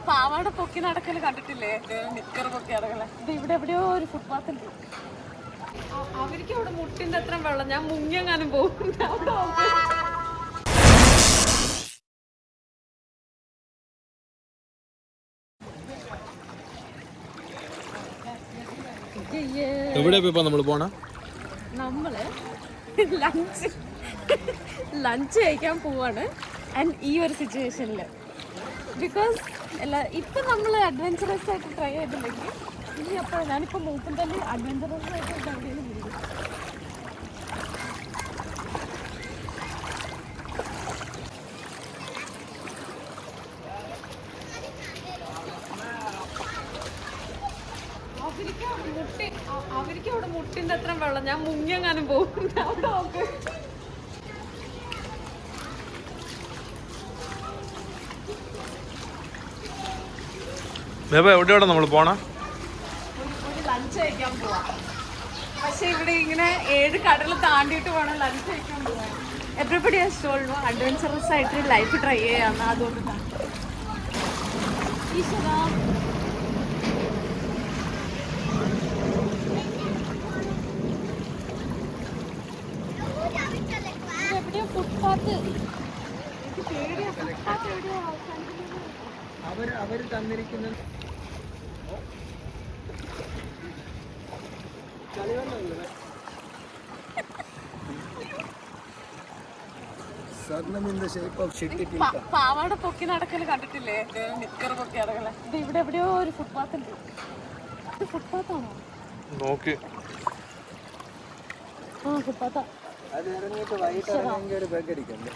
പാവാട പൊക്കി നടക്കല് കണ്ടിട്ടില്ലേ? നിക്കർ പൊക്കി നടക്കല. ഇത് ഇവിടെ എവിടെയോ ഒരു ഫുട്പാത്ത് ഉണ്ട്. അവർക്ക് അവിടെ മുട്ടിന്റെ അത്ര വെള്ളം. ഞാൻ മുങ്ങിയെങ്ങാനും പോകും. നമ്മള് ലഞ്ച് കഴിക്കാൻ പോവാണ്. ആൻഡ് ഈ ഒരു സിറ്റുവേഷനിൽ ബിക്കോസ് ഇപ്പം നമ്മൾ അഡ്വെഞ്ചറസ് ആയിട്ട് ട്രൈ ചെയ്തില്ലെങ്കിൽ ഇനി അപ്പോൾ ഞാനിപ്പോൾ മൂപ്പം തന്നെ അഡ്വെഞ്ചറസ് ആയിട്ട് എവിടെയെങ്കിലും വിടും. അവർക്ക് അവിടെ മുട്ടിന്റെ അത്ര വെള്ളം. ഞാൻ മുങ്ങിയെങ്ങാനും പോകും. എവിടെയോടെ നമ്മൾ പോണ ഒരു ലഞ്ച് കഴിക്കാൻ പോവാ. പക്ഷെ ഇവിടെ ഇങ്ങനെ 7 കടൽ താണ്ടിയിട്ട് വേണം ലഞ്ച് കഴിക്കാൻ പോവാൻ. എവറിബഡി ഹാസ് ടോൾഡ് അഡ്വെഞ്ചറസ് ആയിട്ട് ലൈഫ് ട്രൈ ചെയ്യാന്ന്. അതുകൊണ്ടാണ് എവിടെയോ ഫുട്പാത്ത്. എനിക്ക് പേടിയാ ഫുട്പാത്ത് എവിടെയോ അവർ തന്നിരിക്കുന്ന പാവാട പൊക്കി നടക്കല് കണ്ടിട്ടില്ലേ? നിക്കർ പൊക്കി നടക്കല. ഇത് ഇവിടെ എവിടെയോ ഒരു ഫുട്പാത്ത് ഉണ്ട്. ഇത് ഫുട്പാത്താണോ? ആ ഫുട്പാത്താ. അത് ഇറങ്ങിയിട്ട് വൈകിട്ട് ഇറങ്ങി ഒരു ബെഗ് അടിക്കണ്ടേ?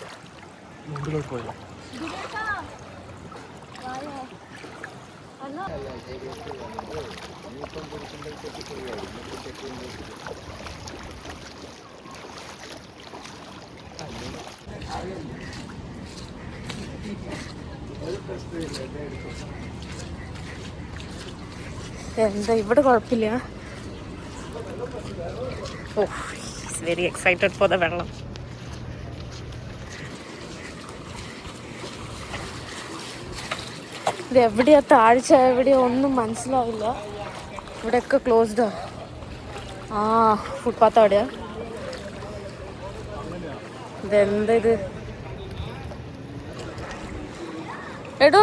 എന്താ ഇവിടെ കുഴപ്പമില്ല. ഓ വെരി എക്സൈറ്റഡ് ഫോർ ദ വെള്ളം. ഇത് എവിടെയാ താഴ്ച എവിടെയോ ഒന്നും മനസ്സിലാവില്ല. ഇവിടെയൊക്കെ ക്ലോസ്ഡാ. ആ ഫുട്പാത്ത് അവിടെയാ. ഇതെന്താ ഇത്? എടോ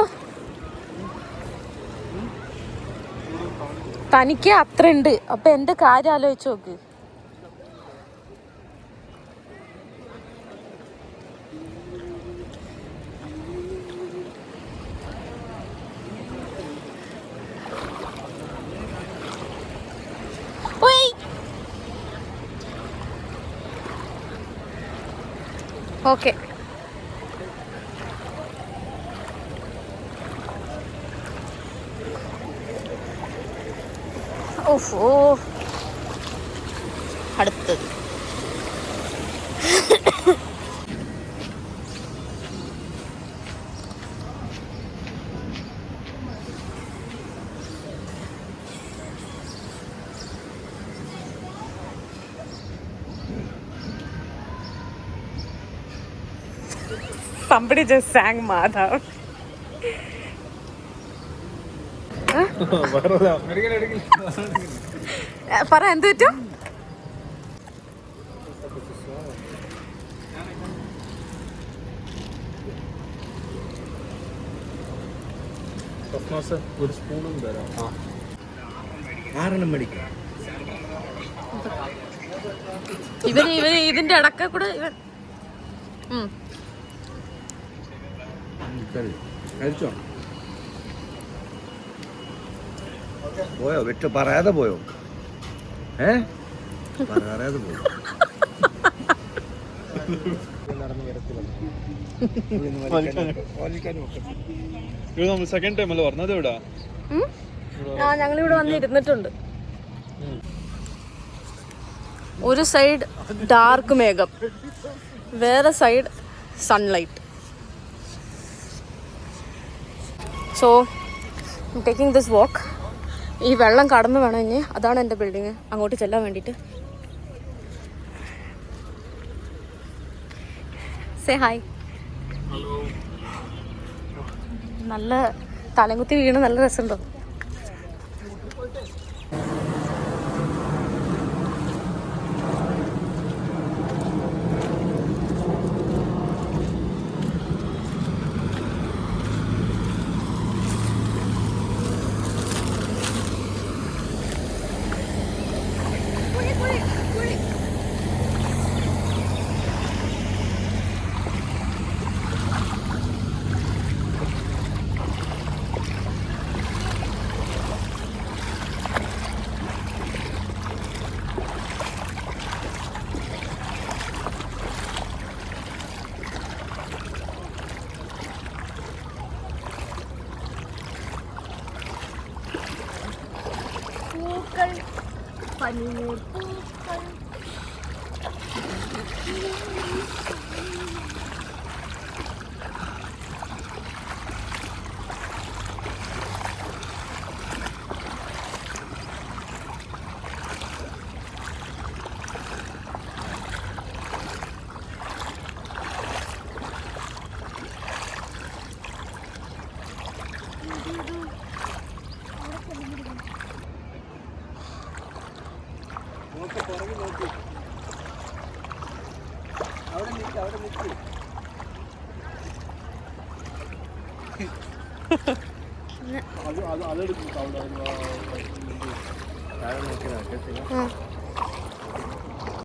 തനിക്ക് അത്ര ഉണ്ട്. അപ്പൊ എന്റെ കാര്യം ആലോചിച്ച് നോക്ക്. ഓക്കെ ഓ അടുത്തത് Somebody just sang Madhav. പറ എന്ത് പറ്റും? ഒരു സ്പൂണും തരാം. 6 മണിക്ക് ഇവര് ഇതിന്റെ ഇടക്ക കൂടെ ഇവൻ കഴിച്ചോ? പോയോ? വിട്ട് പറയാതെ പോയോ? പറയാതെ പോയോ? സെക്കൻഡ് ടൈം അല്ലേ പറഞ്ഞത്? ഇവിടെ ഞങ്ങളിവിടെ വന്ന് ഇരുന്നിട്ടുണ്ട്. ഒരു സൈഡ് ഡാർക്ക് മേഘം, വേറെ side sunlight. So taking this walk. ഈ വെള്ളം കടന്നു വേണം ഇനി. അതാണ് എൻ്റെ ബിൽഡിങ്. അങ്ങോട്ട് ചെല്ലാൻ വേണ്ടിയിട്ട്. Say hi. നല്ല തലകുത്തി വീണ് നല്ല രസമുണ്ടോ. പൂക്കൾ, പനിനീർ പൂക്കൾ. അതെടുക്കും